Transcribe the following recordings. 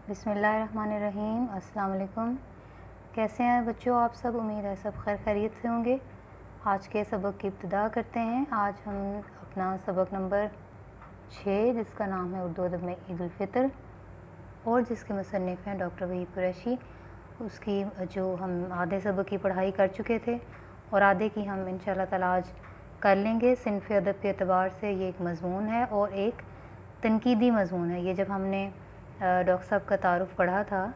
بسم اللہ الرحمن الرحیم۔ السلام علیکم۔ کیسے ہیں بچوں آپ سب؟ امید ہے سب خیر خیریت سے ہوں گے۔ آج کے سبق کی ابتدا کرتے ہیں۔ آج ہم اپنا سبق نمبر 6 جس کا نام ہے اردو ادب میں عید الفطر اور جس کے مصنف ہیں ڈاکٹر وحید قریشی، اس کی جو ہم آدھے سبق کی پڑھائی کر چکے تھے اور آدھے کی ہم انشاءاللہ تعالی آج کر لیں گے۔ صنف ادب کے اعتبار سے یہ ایک مضمون ہے اور ایک تنقیدی مضمون ہے۔ یہ جب ہم نے ڈاکٹر صاحب کا تعارف پڑھا تھا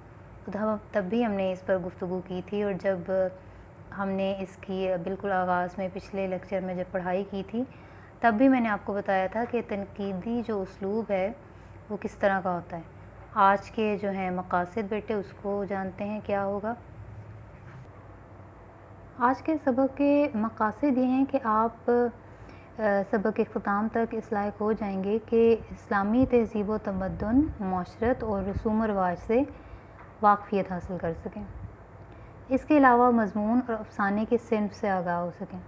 تب بھی ہم نے اس پر گفتگو کی تھی، اور جب ہم نے اس کی بالکل آغاز میں پچھلے لیکچر میں جب پڑھائی کی تھی تب بھی میں نے آپ کو بتایا تھا کہ تنقیدی جو اسلوب ہے وہ کس طرح کا ہوتا ہے۔ آج کے جو ہیں مقاصد بیٹے اس کو جانتے ہیں کیا ہوگا۔ آج کے سبق کے مقاصد یہ ہیں کہ آپ سبق اختتام تک اس لائق ہو جائیں گے کہ اسلامی تہذیب و تمدن، معاشرت اور رسوم و رواج سے واقفیت حاصل کر سکیں۔ اس کے علاوہ مضمون اور افسانے کے صنف سے آگاہ ہو سکیں۔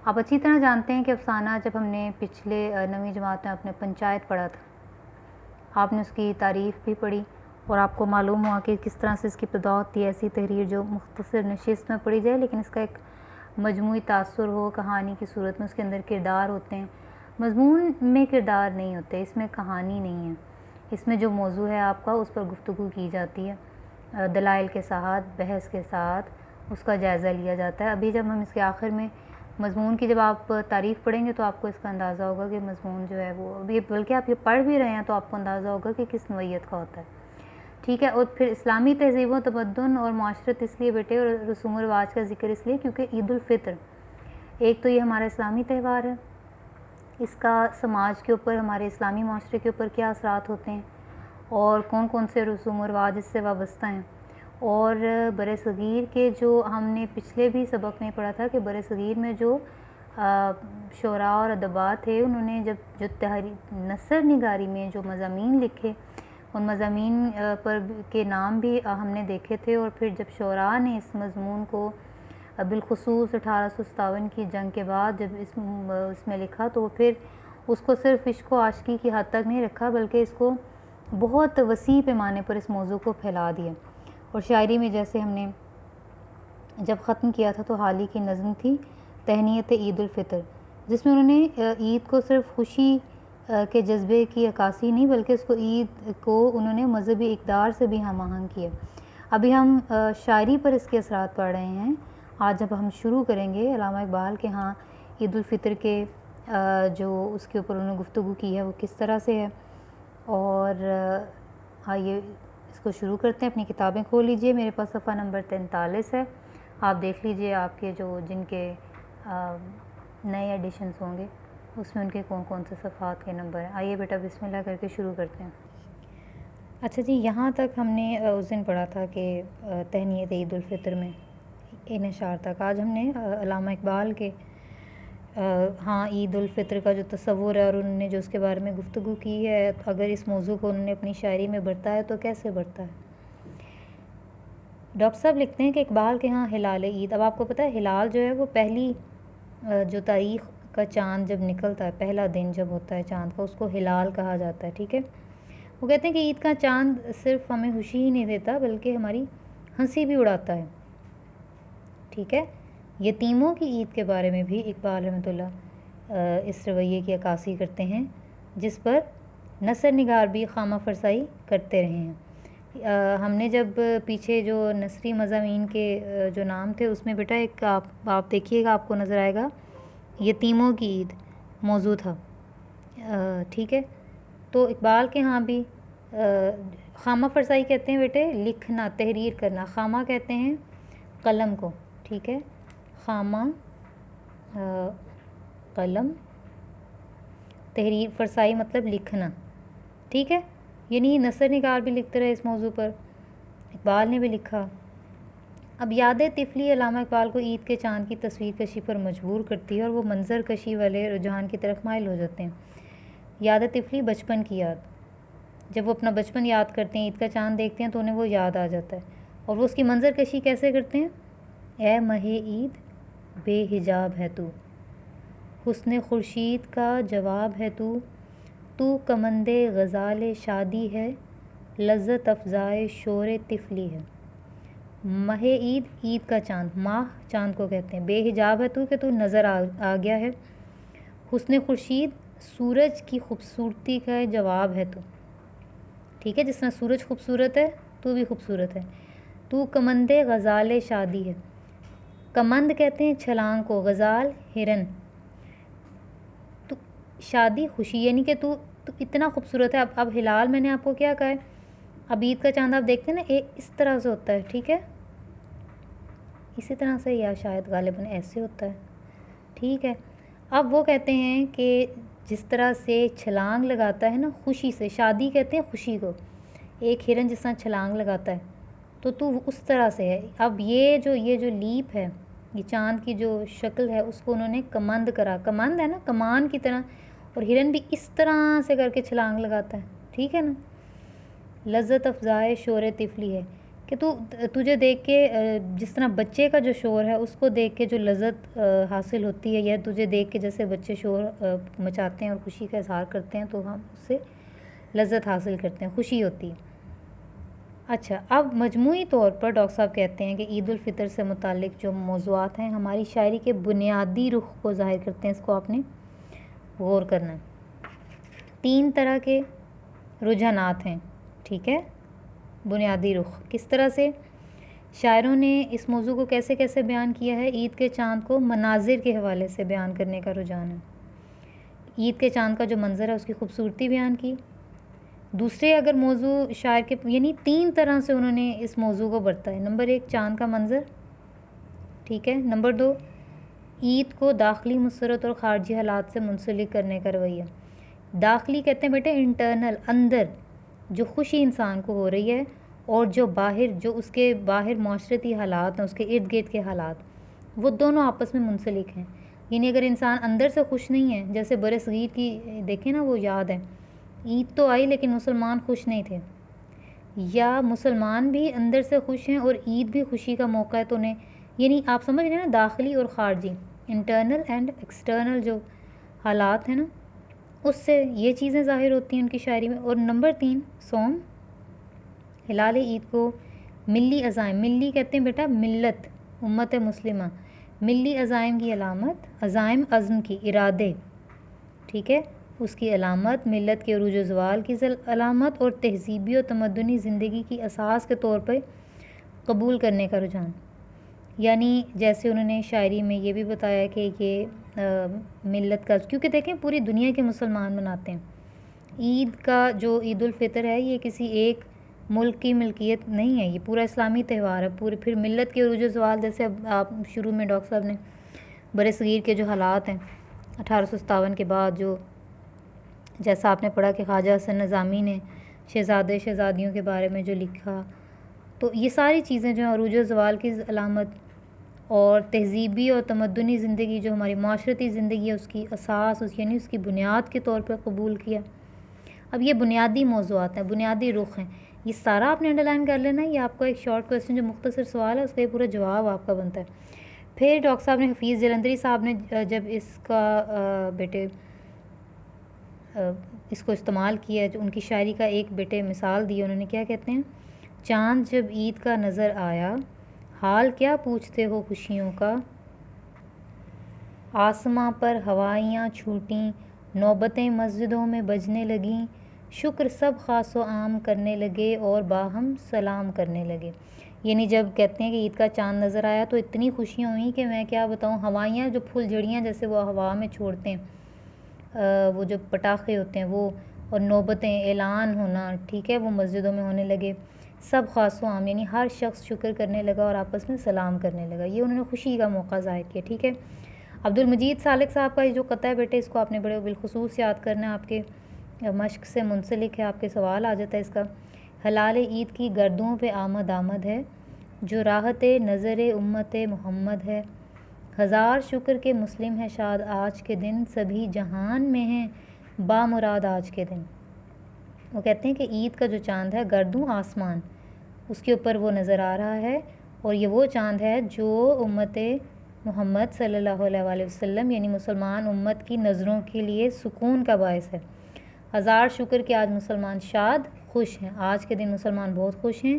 آپ اچھی طرح جانتے ہیں کہ افسانہ جب ہم نے پچھلے 9ویں جماعت میں اپنے پنچایت پڑھا تھا، آپ نے اس کی تعریف بھی پڑھی اور آپ کو معلوم ہوا کہ کس طرح سے اس کی ابتدا ہوتی ہے۔ ایسی تحریر جو مختصر نشست میں پڑھی جائے لیکن اس کا ایک مجموعی تاثر ہو کہانی کی صورت میں، اس کے اندر کردار ہوتے ہیں۔ مضمون میں کردار نہیں ہوتے، اس میں کہانی نہیں ہے، اس میں جو موضوع ہے آپ کا اس پر گفتگو کی جاتی ہے، دلائل کے ساتھ، بحث کے ساتھ اس کا جائزہ لیا جاتا ہے۔ ابھی جب ہم اس کے آخر میں مضمون کی جب آپ تعریف پڑھیں گے تو آپ کو اس کا اندازہ ہوگا کہ مضمون جو ہے وہ ابھی بلکہ آپ یہ پڑھ بھی رہے ہیں تو آپ کو اندازہ ہوگا کہ کس نوعیت کا ہوتا ہے، ٹھیک ہے۔ اور پھر اسلامی تہذیب و تمدن اور معاشرت اس لیے بیٹے، اور رسوم و رواج کا ذکر اس لیے کیونکہ عید الفطر ایک تو یہ ہمارا اسلامی تہوار ہے، اس کا سماج کے اوپر، ہمارے اسلامی معاشرے کے اوپر کیا اثرات ہوتے ہیں اور کون کون سے رسوم و رواج اس سے وابستہ ہیں، اور بر صغیر کے جو ہم نے پچھلے بھی سبق میں پڑھا تھا کہ بر صغیر میں جو شعراء اور ادباء تھے انہوں نے جو نثر نگاری میں جو مضامین لکھے ان مضامین پر کے نام بھی ہم نے دیکھے تھے، اور پھر جب شعراء نے اس مضمون کو بالخصوص 1857 کی جنگ کے بعد جب اس میں لکھا تو پھر اس کو صرف عشق و عاشقی کی حد تک نہیں رکھا بلکہ اس کو بہت وسیع پیمانے پر اس موضوع کو پھیلا دیا۔ اور شاعری میں جیسے ہم نے جب ختم کیا تھا تو حال ہی کی نظم تھی تہنیت عید الفطر، جس میں انہوں نے عید کو صرف خوشی کے جذبے کی عکاسی نہیں بلکہ اس کو عید کو انہوں نے مذہبی اقدار سے بھی ہم آہنگ کیا۔ ابھی ہم شاعری پر اس کے اثرات پڑھ رہے ہیں۔ آج جب ہم شروع کریں گے علامہ اقبال کے ہاں عید الفطر کے جو اس کے اوپر انہوں نے گفتگو کی ہے وہ کس طرح سے ہے، اور آئیے اس کو شروع کرتے ہیں۔ اپنی کتابیں کھول لیجئے، میرے پاس صفحہ نمبر 43 ہے، آپ دیکھ لیجئے آپ کے جن کے نئے ایڈیشنز ہوں گے اس میں ان کے کون کون سے صفحات کے نمبر ہیں۔ آئیے بیٹا بسم اللہ کر کے شروع کرتے ہیں۔ اچھا جی، یہاں تک ہم نے اس دن پڑھا تھا کہ تہنیت عید الفطر میں ان اشعار تک۔ آج ہم نے علامہ اقبال کے ہاں عید الفطر کا جو تصور ہے اور انہوں نے جو اس کے بارے میں گفتگو کی ہے، اگر اس موضوع کو انہوں نے اپنی شاعری میں برتا ہے تو کیسے برتا ہے۔ ڈاکٹر صاحب لکھتے ہیں کہ اقبال کے ہاں ہلال عید، اب آپ کو پتہ ہے ہلال جو ہے وہ پہلی جو تاریخ کا چاند جب نکلتا ہے، پہلا دن جب ہوتا ہے چاند کا، اس کو ہلال کہا جاتا ہے، ٹھیک ہے۔ وہ کہتے ہیں کہ عید کا چاند صرف ہمیں خوشی ہی نہیں دیتا بلکہ ہماری ہنسی بھی اڑاتا ہے، ٹھیک ہے۔ یتیموں کی عید کے بارے میں بھی اقبال رحمۃ اللہ اس رویے کی عکاسی کرتے ہیں جس پر نثر نگار بھی خامہ فرسائی کرتے رہے ہیں۔ ہم نے جب پیچھے جو نثری مضامین کے جو نام تھے اس میں بیٹا ایک آپ دیکھیے گا، آپ کو نظر آئے گا یتیموں کی عید موضوع تھا، ٹھیک ہے۔ تو اقبال کے ہاں بھی خامہ فرسائی کہتے ہیں بیٹے لکھنا، تحریر کرنا، خامہ کہتے ہیں قلم کو، ٹھیک ہے، خامہ قلم، تحریر فرسائی مطلب لکھنا، ٹھیک ہے، یعنی نثر نگار بھی لکھتے رہے اس موضوع پر، اقبال نے بھی لکھا۔ اب یاد طفلی علامہ اقبال کو عید کے چاند کی تصویر کشی پر مجبور کرتی ہے اور وہ منظر کشی والے رجحان کی طرف مائل ہو جاتے ہیں۔ یاد طفلی بچپن کی یاد، جب وہ اپنا بچپن یاد کرتے ہیں، عید کا چاند دیکھتے ہیں تو انہیں وہ یاد آ جاتا ہے، اور وہ اس کی منظر کشی کیسے کرتے ہیں؟ اے ماہ عید بے حجاب ہے تو، حسن خورشید کا جواب ہے تو کمندِ غزال شادی ہے لذت افزائے شور طفلی ہے۔ ماہ عید، عید کا چاند، ماہ چاند کو کہتے ہیں۔ بے حجاب ہے تو کہ تو نظر آ گیا ہے۔ حسن خورشید، سورج کی خوبصورتی کا جواب ہے تو، ٹھیک ہے، جس طرح سورج خوبصورت ہے تو بھی خوبصورت ہے۔ تو کمند غزال شادی ہے۔ کمند کہتے ہیں چھلانگ کو، غزال ہرن۔ تو شادی خوشی، یعنی کہ تو اتنا خوبصورت ہے۔ اب ہلال میں نے آپ کو کیا کہا ہے، اب عید کا چاند آپ دیکھتے ہیں نا، اس طرح سے ہوتا ہے، ٹھیک ہے، اسی طرح سے، یا شاید غالباً ایسے ہوتا ہے، ٹھیک ہے۔ اب وہ کہتے ہیں کہ جس طرح سے چھلانگ لگاتا ہے نا خوشی سے، شادی کہتے ہیں خوشی کو، ایک ہرن جس طرح چھلانگ لگاتا ہے تو اس طرح سے ہے۔ اب یہ جو لیپ ہے، یہ چاند کی جو شکل ہے، اس کو انہوں نے کمند کرا، کمند ہے نا کمان کی طرح، اور ہرن بھی اس طرح سے کر کے چھلانگ لگاتا ہے، ٹھیک ہے نا۔ لذت افزائے شور طفلی ہے کہ تجھے دیکھ کے جس طرح بچے کا جو شور ہے اس کو دیکھ کے جو لذت حاصل ہوتی ہے، یا تجھے دیکھ کے جیسے بچے شور مچاتے ہیں اور خوشی کا اظہار کرتے ہیں تو ہم اس سے لذت حاصل کرتے ہیں، خوشی ہوتی ہے۔ اچھا، اب مجموعی طور پر ڈاکٹر صاحب کہتے ہیں کہ عید الفطر سے متعلق جو موضوعات ہیں ہماری شاعری کے بنیادی رخ کو ظاہر کرتے ہیں، اس کو آپ نے غور کرنا ہے۔ 3 طرح کے رجحانات ہیں، ٹھیک ہے، بنیادی رخ کس طرح سے شاعروں نے اس موضوع کو کیسے کیسے بیان کیا ہے۔ عید کے چاند کو مناظر کے حوالے سے بیان کرنے کا رجحان ہے، عید کے چاند کا جو منظر ہے اس کی خوبصورتی بیان کی۔ دوسرے اگر موضوع شاعر کے، یعنی 3 طرح سے انہوں نے اس موضوع کو برتا ہے۔ نمبر 1 چاند کا منظر، ٹھیک ہے۔ نمبر 2 عید کو داخلی مسرت اور خارجی حالات سے منسلک کرنے کا رویہ۔ داخلی کہتے ہیں بیٹے انٹرنل، اندر جو خوشی انسان کو ہو رہی ہے، اور جو باہر، جو اس کے باہر معاشرتی حالات ہیں، اس کے ارد گرد کے حالات، وہ دونوں آپس میں منسلک ہیں۔ یعنی اگر انسان اندر سے خوش نہیں ہے، جیسے برصغیر کی دیکھیں نا، وہ یاد ہے، عید تو آئی لیکن مسلمان خوش نہیں تھے، یا مسلمان بھی اندر سے خوش ہیں اور عید بھی خوشی کا موقع ہے تو انہیں، یعنی آپ سمجھ رہے ہیں نا، داخلی اور خارجی، انٹرنل اینڈ ایکسٹرنل جو حالات ہیں نا، اس سے یہ چیزیں ظاہر ہوتی ہیں ان کی شاعری میں۔ اور نمبر 3 صوم، ہلال عید کو ملی عزائم، ملی کہتے ہیں بیٹا ملت، امت مسلمہ، ملی عزائم کی علامت، عزائم عزم کی، ارادے، ٹھیک ہے، اس کی علامت، ملت کے عروج و زوال کی علامت، اور تہذیبی و تمدنی زندگی کی اساس کے طور پر قبول کرنے کا رجحان۔ یعنی جیسے انہوں نے شاعری میں یہ بھی بتایا کہ یہ ملت کا، کیونکہ دیکھیں پوری دنیا کے مسلمان مناتے ہیں عید کا، جو عید الفطر ہے یہ کسی ایک ملک کی ملکیت نہیں ہے، یہ پورا اسلامی تہوار ہے پورے۔ پھر ملت کے عروج و زوال، جیسے اب آپ شروع میں ڈاکٹر صاحب نے برصغیر کے جو حالات ہیں 1857 کے بعد، جو جیسا آپ نے پڑھا کہ خواجہ حسن نظامی نے شہزادے شہزادیوں کے بارے میں جو لکھا، تو یہ ساری چیزیں جو ہیں عروج و زوال کی علامت، اور تہذیبی اور تمدنی زندگی جو ہماری معاشرتی زندگی ہے اس کی اساس، یعنی اس کی بنیاد کے طور پر قبول کیا۔ اب یہ بنیادی موضوعات ہیں، بنیادی رخ ہیں، یہ سارا آپ نے انڈرلائن کر لینا ہے۔ یہ آپ کا ایک شارٹ کویسچن جو مختصر سوال ہے اس کا یہ پورا جواب آپ کا بنتا ہے۔ پھر ڈاکٹر صاحب نے، حفیظ جلندری صاحب نے جب اس کا بیٹے اس کو استعمال کیا، جو ان کی شاعری کا ایک بیٹے مثال دی، انہوں نے کیا کہتے ہیں، چاند جب عید کا نظر آیا، حال کیا پوچھتے ہو خوشیوں کا، آسماں پر ہوائیاں چھوٹیں، نوبتیں مسجدوں میں بجنے لگیں، شکر سب خاص و عام کرنے لگے اور باہم سلام کرنے لگے۔ یعنی جب کہتے ہیں کہ عید کا چاند نظر آیا تو اتنی خوشیاں ہوئیں کہ میں کیا بتاؤں، ہوائیاں جو پھول جھڑیاں جیسے وہ ہوا میں چھوڑتے ہیں، وہ جو پٹاخے ہوتے ہیں وہ، اور نوبتیں، اعلان ہونا، ٹھیک ہے، وہ مسجدوں میں ہونے لگے، سب خاص و عام، یعنی ہر شخص شکر کرنے لگا اور آپس میں سلام کرنے لگا، یہ انہوں نے خوشی کا موقع ظاہر کیا، ٹھیک ہے۔ عبدالمجید سالک صاحب کا یہ جو قطعہ ہے بیٹے، اس کو آپ نے بڑے بالخصوص یاد کرنا ہے، آپ کے مشق سے منسلک ہے، آپ کے سوال آ جاتا ہے اس کا۔ ہلال عید کی گردوں پہ آمد آمد ہے، جو راحت نظر امت محمد ہے، ہزار شکر کے مسلم ہے شاد آج کے دن، سبھی جہان میں ہیں بامراد آج کے دن۔ وہ کہتے ہیں کہ عید کا جو چاند ہے، گردوں آسمان، اس کے اوپر وہ نظر آ رہا ہے، اور یہ وہ چاند ہے جو امت محمد صلی اللہ علیہ وآلہ وسلم، یعنی مسلمان امت کی نظروں کے لیے سکون کا باعث ہے۔ ہزار شکر کہ آج مسلمان شاد خوش ہیں، آج کے دن مسلمان بہت خوش ہیں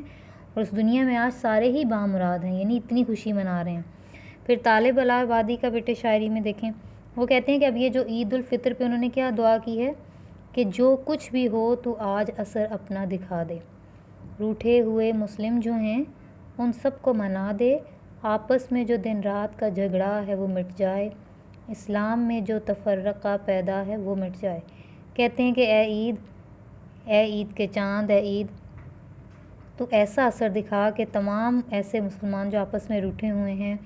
اور اس دنیا میں آج سارے ہی بامراد ہیں، یعنی اتنی خوشی منا رہے ہیں۔ پھر طالب الہ آبادی کا بیٹے شاعری میں دیکھیں، وہ کہتے ہیں کہ اب یہ جو عید الفطر پہ انہوں نے کیا دعا کی ہے کہ جو کچھ بھی ہو تو آج اثر اپنا دکھا دے، روٹھے ہوئے مسلم جو ہیں ان سب کو منا دے، آپس میں جو دن رات کا جھگڑا ہے وہ مٹ جائے، اسلام میں جو تفرقہ پیدا ہے وہ مٹ جائے۔ کہتے ہیں کہ اے عید کے چاند، اے عید تو ایسا اثر دکھا کہ تمام ایسے مسلمان جو آپس میں روٹھے ہوئے ہیں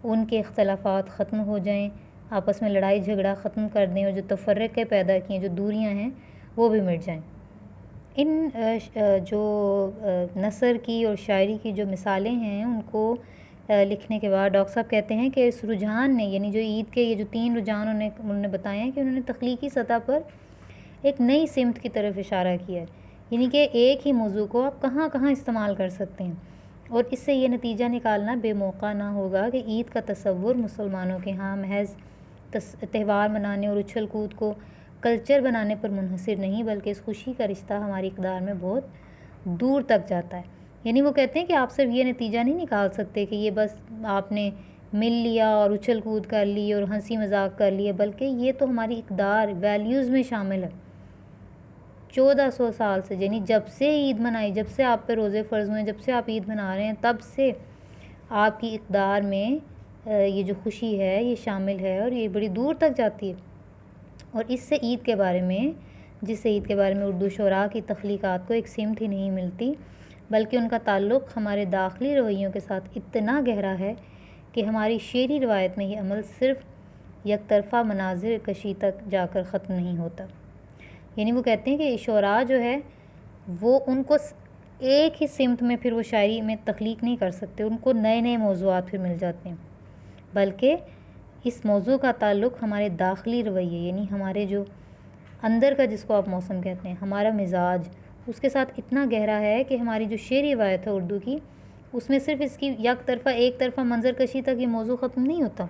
ان کے اختلافات ختم ہو جائیں، آپس میں لڑائی جھگڑا ختم کر دیں، اور جو تفرقے پیدا کیے جو دوریاں ہیں وہ بھی مٹ جائیں۔ ان جو نثر کی اور شاعری کی جو مثالیں ہیں ان کو لکھنے کے بعد ڈاکٹر صاحب کہتے ہیں کہ اس رجحان نے، یعنی جو عید کے یہ جو 3 رجحان انہوں نے بتائے ہیں کہ انہوں نے تخلیقی سطح پر ایک نئی سمت کی طرف اشارہ کیا ہے، یعنی کہ ایک ہی موضوع کو آپ کہاں کہاں استعمال کر سکتے ہیں، اور اس سے یہ نتیجہ نکالنا بے موقع نہ ہوگا کہ عید کا تصور مسلمانوں کے ہاں محض تہوار منانے اور اچھل کود کو کلچر بنانے پر منحصر نہیں، بلکہ اس خوشی کا رشتہ ہماری اقدار میں بہت دور تک جاتا ہے۔ یعنی وہ کہتے ہیں کہ آپ صرف یہ نتیجہ نہیں نکال سکتے کہ یہ بس آپ نے مل لیا اور اچھل کود کر لی اور ہنسی مذاق کر لیا، بلکہ یہ تو ہماری اقدار ویلیوز میں شامل ہے۔ 1400 سال سے، یعنی جب سے عید منائی، جب سے آپ پہ روزے فرض ہوئے، جب سے آپ عید منا رہے ہیں، تب سے آپ کی اقدار میں یہ جو خوشی ہے یہ شامل ہے اور یہ بڑی دور تک جاتی ہے۔ اور اس سے عید کے بارے میں، جس سے عید کے بارے میں اردو شعراء کی تخلیقات کو ایک سمت ہی نہیں ملتی، بلکہ ان کا تعلق ہمارے داخلی رویوں کے ساتھ اتنا گہرا ہے کہ ہماری شعری روایت میں یہ عمل صرف یک طرفہ مناظر کشی تک جا کر ختم نہیں ہوتا۔ یعنی وہ کہتے ہیں کہ شعراء جو ہے وہ ان کو ایک ہی سمت میں پھر وہ شاعری میں تخلیق نہیں کر سکتے، ان کو نئے نئے موضوعات پھر مل جاتے ہیں، بلکہ اس موضوع کا تعلق ہمارے داخلی رویے، یعنی ہمارے جو اندر کا، جس کو آپ موسم کہتے ہیں، ہمارا مزاج، اس کے ساتھ اتنا گہرا ہے کہ ہماری جو شعری روایت ہے اردو کی، اس میں صرف اس کی یک طرفہ ایک طرفہ منظر کشی تک یہ موضوع ختم نہیں ہوتا،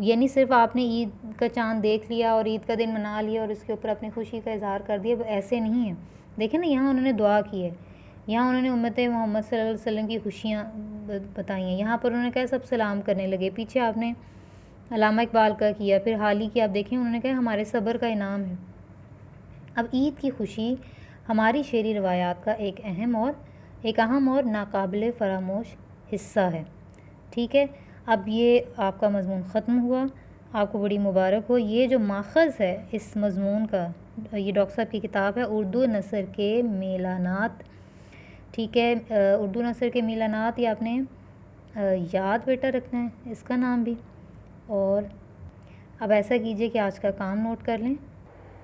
یعنی صرف آپ نے عید کا چاند دیکھ لیا اور عید کا دن منا لیا اور اس کے اوپر اپنی خوشی کا اظہار کر دیا، ایسے نہیں ہے۔ دیکھیں نا، یہاں انہوں نے دعا کی ہے، یہاں انہوں نے امت محمد صلی اللہ علیہ وسلم کی خوشیاں بتائی ہیں، یہاں پر انہوں نے کہا سب سلام کرنے لگے، پیچھے آپ نے علامہ اقبال کا کیا، پھر حال ہی کی آپ دیکھیں انہوں نے کہا ہمارے صبر کا انعام ہے۔ اب عید کی خوشی ہماری شعری روایات کا ایک اہم اور ناقابل فراموش حصہ ہے۔ ٹھیک ہے، اب یہ آپ کا مضمون ختم ہوا، آپ کو بڑی مبارک ہو۔ یہ جو ماخذ ہے اس مضمون کا، یہ ڈاکٹر صاحب کی کتاب ہے اردو نثر کے میلانات۔ ٹھیک ہے، اردو نثر کے میلانات، یہ آپ نے یاد بیٹا رکھنا ہے اس کا نام بھی، اور اب ایسا کیجئے کہ آج کا کام نوٹ کر لیں۔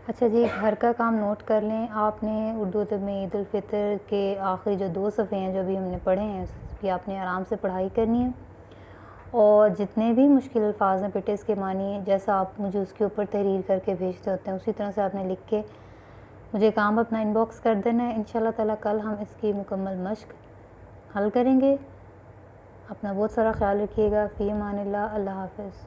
اچھا جی، گھر کا کام نوٹ کر لیں۔ آپ نے اردو ادب میں عید الفطر کے آخری جو 2 صفحے ہیں جو بھی ہم نے پڑھے ہیں، اس کی آپ نے آرام سے پڑھائی کرنی ہے، اور جتنے بھی مشکل الفاظ ہیں بیٹے اس کے معنی جیسا آپ مجھے اس کے اوپر تحریر کر کے بھیجتے ہوتے ہیں اسی طرح سے آپ نے لکھ کے مجھے کام اپنا ان باکس کر دینا ہے۔ انشاءاللہ تعالیٰ کل ہم اس کی مکمل مشق حل کریں گے۔ اپنا بہت سارا خیال رکھیے گا۔ فی امان اللہ، اللہ حافظ۔